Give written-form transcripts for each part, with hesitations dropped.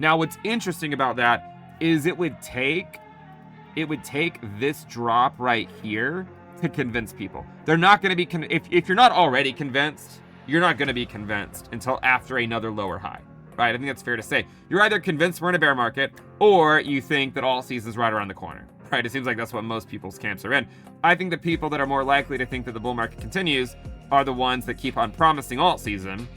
Now, what's interesting about that is it would take this drop right here to convince people. They're not going to be, if you're not already convinced, you're not going to be convinced until after another lower high, right? I think that's fair to say. You're either convinced we're in a bear market, or you think that all season's right around the corner, right? It seems like that's what most people's camps are in. I think the people that are more likely to think that the bull market continues are the ones that keep on promising alt season.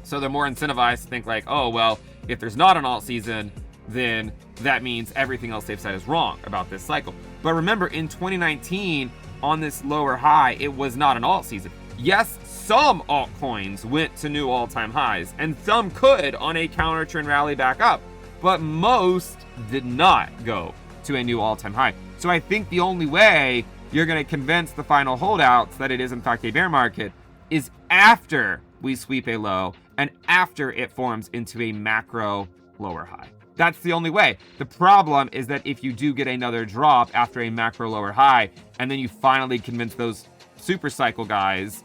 So they're more incentivized to think like, oh, well, if there's not an alt season, then that means everything else they've said is wrong about this cycle. But remember, in 2019, on this lower high, it was not an alt season. Yes, some altcoins went to new all-time highs, and some could on a counter trend rally back up, but most did not go to a new all-time high. So I think the only way you're going to convince the final holdouts that it is in fact a bear market is after we sweep a low and after it forms into a macro lower high. That's the only way. The problem is that if you do get another drop after a macro lower high, and then you finally convince those super cycle guys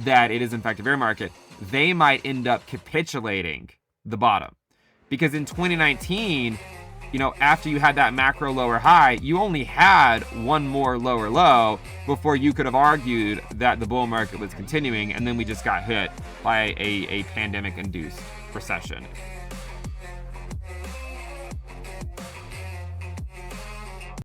that it is in fact a bear market, they might end up capitulating the bottom. Because in 2019, after you had that macro lower high, you only had one more lower low before you could have argued that the bull market was continuing, and then we just got hit by a pandemic-induced recession.